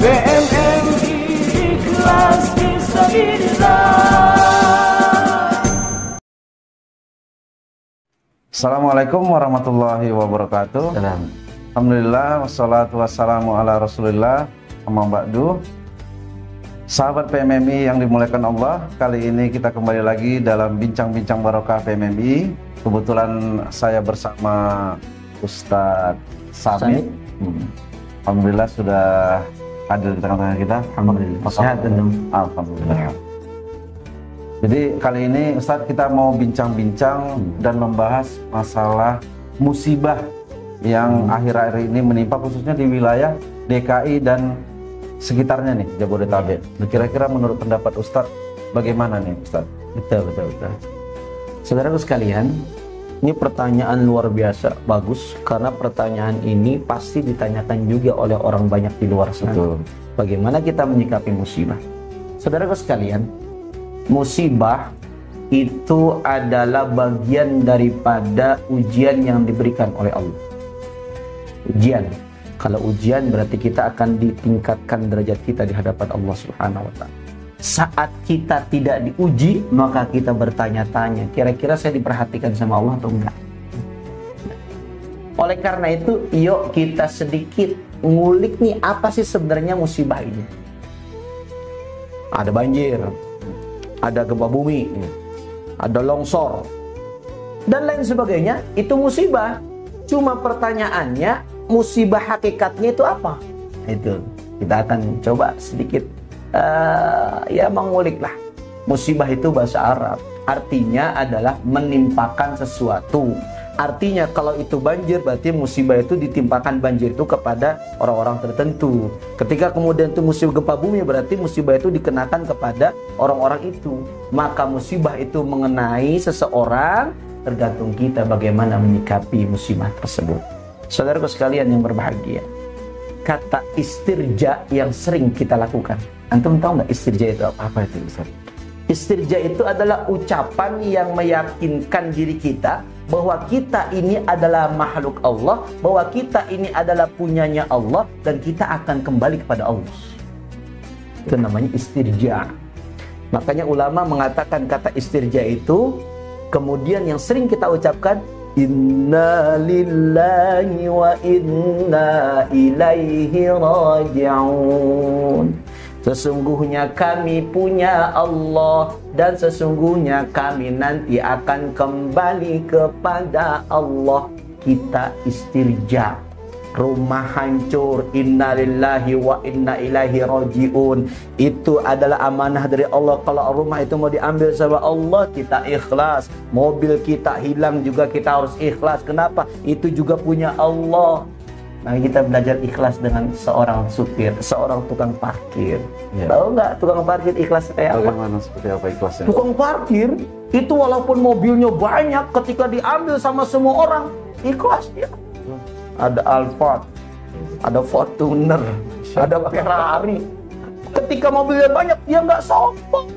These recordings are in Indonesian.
PMMI Ikhlas Fisabilillah. Assalamualaikum warahmatullahi wabarakatuh. Alhamdulillah, wassalatu wassalamu ala rasulillah, amma ba'du. Sahabat PMMI yang dimuliakan Allah, kali ini kita kembali lagi dalam Bincang-Bincang Barokah PMMI. Kebetulan saya bersama Ustadz Samit. Alhamdulillah sudah hadir di tengah-tengah kita. Alhamdulillah. Sehat dan alhamdulillah. Jadi kali ini Ustadz kita mau bincang-bincang dan membahas masalah musibah yang akhir-akhir ini menimpa khususnya di wilayah DKI dan sekitarnya nih, Jabodetabek. Kira-kira menurut pendapat Ustadz bagaimana nih Ustadz? Betul. Saudaraku sekalian, ini pertanyaan luar biasa bagus karena pertanyaan ini pasti ditanyakan juga oleh orang banyak di luar sana. Betul. Bagaimana kita menyikapi musibah? Saudaraku sekalian, musibah itu adalah bagian daripada ujian yang diberikan oleh Allah. Ujian. Kalau ujian berarti kita akan ditingkatkan derajat kita di hadapan Allah Subhanahu wa Ta'ala. Saat kita tidak diuji, maka kita bertanya-tanya, kira-kira saya diperhatikan sama Allah atau enggak? Oleh karena itu, yuk kita sedikit ngulik nih, apa sih sebenarnya musibah ini? Ada banjir, ada gempa bumi, ada longsor, dan lain sebagainya. Itu musibah. Cuma pertanyaannya, musibah hakikatnya itu apa? Itu kita akan coba sedikit mengulik lah. Musibah itu bahasa Arab, artinya adalah menimpakan sesuatu. Artinya kalau itu banjir, berarti musibah itu ditimpakan banjir itu kepada orang-orang tertentu. Ketika kemudian itu musibah gempa bumi, berarti musibah itu dikenakan kepada orang-orang itu. Maka musibah itu mengenai seseorang, tergantung kita bagaimana menyikapi musibah tersebut. Saudaraku sekalian yang berbahagia, kata istirja yang sering kita lakukan. Antum tahu nggak istirja itu apa? Apa itu Ustaz? Istirja itu adalah ucapan yang meyakinkan diri kita bahwa kita ini adalah makhluk Allah, bahwa kita ini adalah punyanya Allah, dan kita akan kembali kepada Allah. Itu namanya istirja. Makanya ulama mengatakan kata istirja itu kemudian yang sering kita ucapkan, inna lillahi wa inna ilaihi raji'un. Sesungguhnya kami punya Allah dan sesungguhnya kami nanti akan kembali kepada Allah. Kita istirja. Rumah hancur, inna lillahi wa inna ilaihi raji'un. Itu adalah amanah dari Allah. Kalau rumah itu mau diambil sama Allah, kita ikhlas. Mobil kita hilang juga kita harus ikhlas. Kenapa? Itu juga punya Allah. Nah, kita belajar ikhlas dengan seorang supir, seorang tukang parkir. Ya. Tahu nggak tukang parkir ikhlas kayak apa? Bagaimana, seperti apa ikhlasnya? Tukang parkir itu walaupun mobilnya banyak, ketika diambil sama semua orang, ikhlas dia. Ada Alphard, ada Fortuner, ada Ferrari. Ketika mobilnya banyak, dia nggak sombong.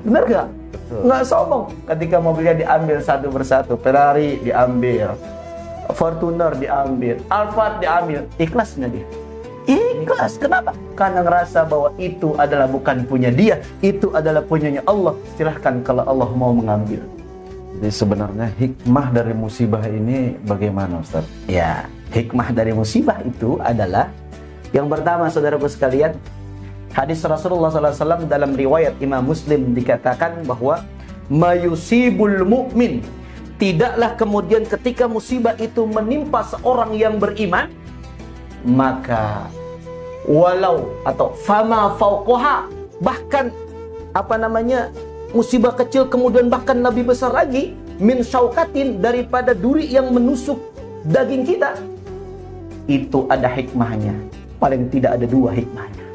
Bener nggak? Nggak sombong. Ketika mobilnya diambil satu persatu, Ferrari diambil, Fortuner diambil, Alphard diambil, ikhlas nggak dia? Ikhlas. Kenapa? Karena ngerasa bahwa itu adalah bukan punya dia, itu adalah punyanya Allah. Silahkan kalau Allah mau mengambil. Jadi sebenarnya hikmah dari musibah ini bagaimana Ustaz? Ya, hikmah dari musibah itu adalah yang pertama, saudaraku sekalian, hadis Rasulullah SAW dalam riwayat Imam Muslim dikatakan bahwa mayusibul mu'min, tidaklah kemudian ketika musibah itu menimpa seorang yang beriman, maka walau atau fama fauqoha, bahkan musibah kecil kemudian bahkan lebih besar lagi, min syaukatin, daripada duri yang menusuk daging kita, itu ada hikmahnya. Paling tidak ada dua hikmahnya.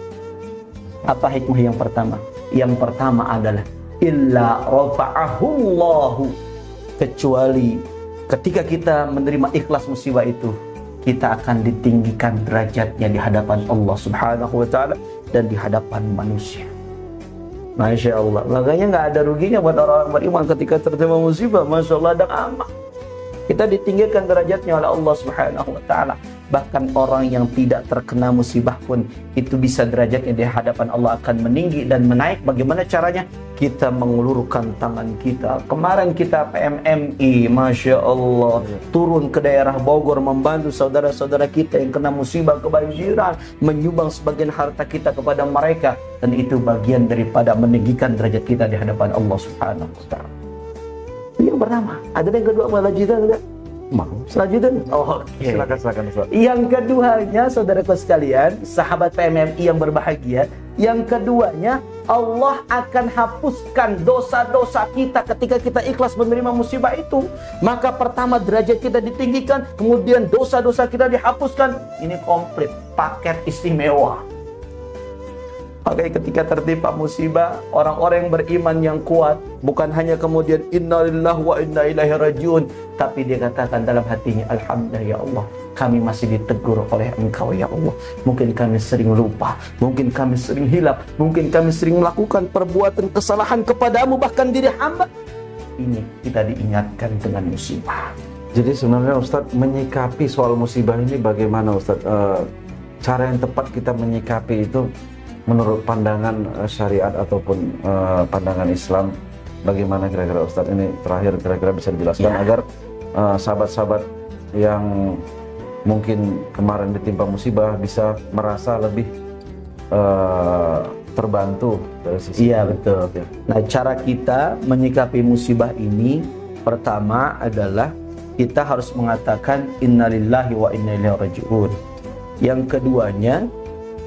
Apa hikmah yang pertama? Yang pertama adalah illa rafa'ahullahu, kecuali ketika kita menerima ikhlas musibah itu, kita akan ditinggikan derajatnya di hadapan Allah Subhanahu wa Ta'ala dan di hadapan manusia. Masya Allah. Makanya nggak ada ruginya buat orang-orang beriman ketika tertimpa musibah. Masya Allah, dan aman. Kita ditinggikan derajatnya oleh Allah Subhanahu wa Ta'ala. Bahkan orang yang tidak terkena musibah pun itu bisa derajatnya di hadapan Allah akan meninggi dan menaik. Bagaimana caranya? Kita mengulurkan tangan kita. Kemarin kita PMMI, Masya Allah, turun ke daerah Bogor membantu saudara-saudara kita yang kena musibah kebanjiran, menyumbang sebagian harta kita kepada mereka, dan itu bagian daripada meninggikan derajat kita di hadapan Allah Subhanahu wa Ta'ala. Yang pertama, ada yang kedua lanjutan enggak? Mau selanjutnya? Oh, okay. Silakan Ustaz. Yang keduanya, saudaraku sekalian, sahabat PMMI yang berbahagia, yang keduanya, Allah akan hapuskan dosa-dosa kita ketika kita ikhlas menerima musibah itu. Maka pertama derajat kita ditinggikan, kemudian dosa-dosa kita dihapuskan. Ini komplit, paket istimewa. Makanya ketika tertimpa musibah, orang-orang yang beriman yang kuat bukan hanya kemudian innalillahi wa inna ilaihi rajiun, tapi dia katakan dalam hatinya, alhamdulillah ya Allah, kami masih ditegur oleh Engkau ya Allah. Mungkin kami sering lupa, mungkin kami sering hilap, mungkin kami sering melakukan perbuatan kesalahan kepadamu, bahkan diri hamba. Ini kita diingatkan dengan musibah. Jadi sebenarnya Ustadz, menyikapi soal musibah ini bagaimana Ustadz? Cara yang tepat kita menyikapi itu menurut pandangan syariat ataupun pandangan Islam, bagaimana kira-kira Ustadz? Ini terakhir kira-kira bisa dijelaskan agar sahabat-sahabat yang mungkin kemarin ditimpa musibah bisa merasa lebih terbantu dari sisi. Iya, betul. Ya. Nah, cara kita menyikapi musibah ini pertama adalah kita harus mengatakan innalillahi wa inna ilaihi rajiun. Yang keduanya,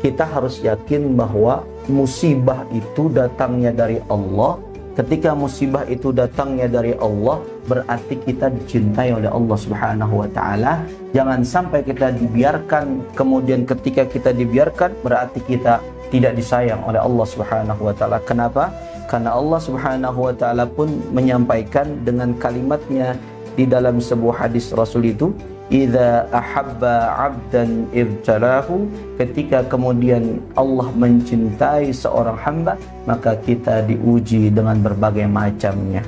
kita harus yakin bahwa musibah itu datangnya dari Allah. Ketika musibah itu datangnya dari Allah, berarti kita dicintai oleh Allah Subhanahu wa Ta'ala. Jangan sampai kita dibiarkan, kemudian ketika kita dibiarkan, berarti kita tidak disayang oleh Allah Subhanahu wa Ta'ala. Kenapa? Karena Allah Subhanahu wa Ta'ala pun menyampaikan dengan kalimatnya di dalam sebuah hadis Rasul itu, idza ahabba 'abdan ibtalahu, ketika kemudian Allah mencintai seorang hamba, maka kita diuji dengan berbagai macamnya.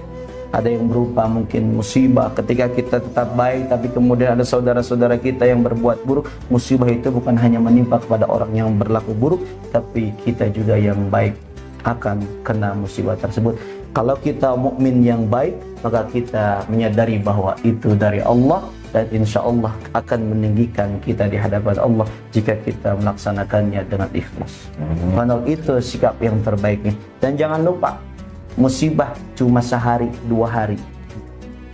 Ada yang berupa mungkin musibah, ketika kita tetap baik tapi kemudian ada saudara-saudara kita yang berbuat buruk. Musibah itu bukan hanya menimpa kepada orang yang berlaku buruk, tapi kita juga yang baik akan kena musibah tersebut. Kalau kita mukmin yang baik, maka kita menyadari bahwa itu dari Allah, dan insya Allah akan meninggikan kita di hadapan Allah jika kita melaksanakannya dengan ikhlas. Karena itu sikap yang terbaiknya. Dan jangan lupa, musibah cuma sehari dua hari,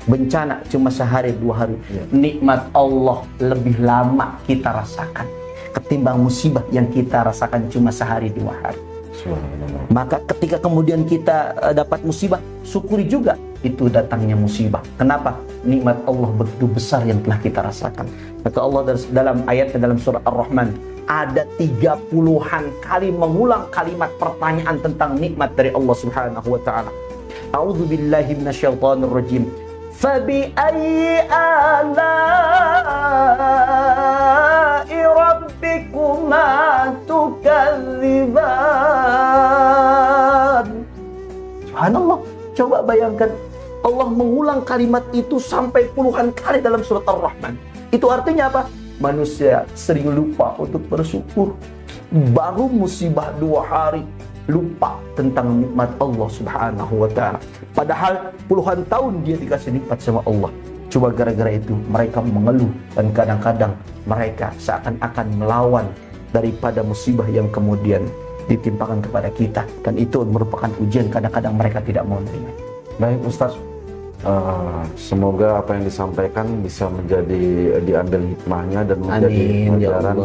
bencana cuma sehari dua hari. Nikmat Allah lebih lama kita rasakan ketimbang musibah yang kita rasakan cuma sehari dua hari. Maka ketika kemudian kita dapat musibah, syukuri juga itu datangnya musibah. Kenapa? Nikmat Allah begitu besar yang telah kita rasakan. Maka Allah dalam ayatnya dalam surah Ar-Rahman ada 30-an kali mengulang kalimat pertanyaan tentang nikmat dari Allah Subhanahu wa Ta'ala. A'udzu billahi minasyaitonir rajim. Fabi ayyi ala'i rabbikuma tukadziban. Subhanallah, coba bayangkan Allah mengulang kalimat itu sampai puluhan kali dalam surat Ar-Rahman. Itu artinya apa? Manusia sering lupa untuk bersyukur. Baru musibah 2 hari lupa tentang nikmat Allah Subhanahu wa Ta'ala. Padahal puluhan tahun dia dikasih nikmat sama Allah. Cuma gara-gara itu mereka mengeluh, dan kadang-kadang mereka seakan-akan melawan daripada musibah yang kemudian ditimpakan kepada kita. Dan itu merupakan ujian, kadang-kadang mereka tidak mau menerima. Baik Ustaz, semoga apa yang disampaikan bisa menjadi diambil hikmahnya dan menjadi pelajaran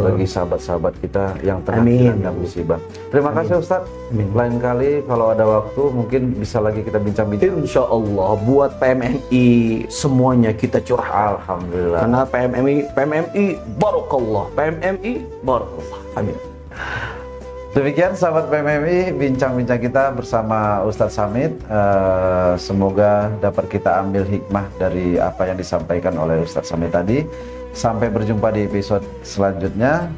bagi sahabat-sahabat kita yang tengah dilanda musibah. Terima kasih Ustaz. Lain kali kalau ada waktu mungkin bisa lagi kita bincang-bincang. Insya Allah buat PMMI semuanya kita curhat. Alhamdulillah. Karena PMMI barakallah, PMMI barakallah. Amin. Demikian sahabat PMMI, bincang-bincang kita bersama Ustadz Samit. Semoga dapat kita ambil hikmah dari apa yang disampaikan oleh Ustadz Samit tadi. Sampai berjumpa di episode selanjutnya.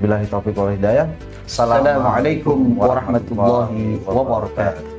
Billahi taufiq wal hidayah. Assalamualaikum warahmatullahi wabarakatuh.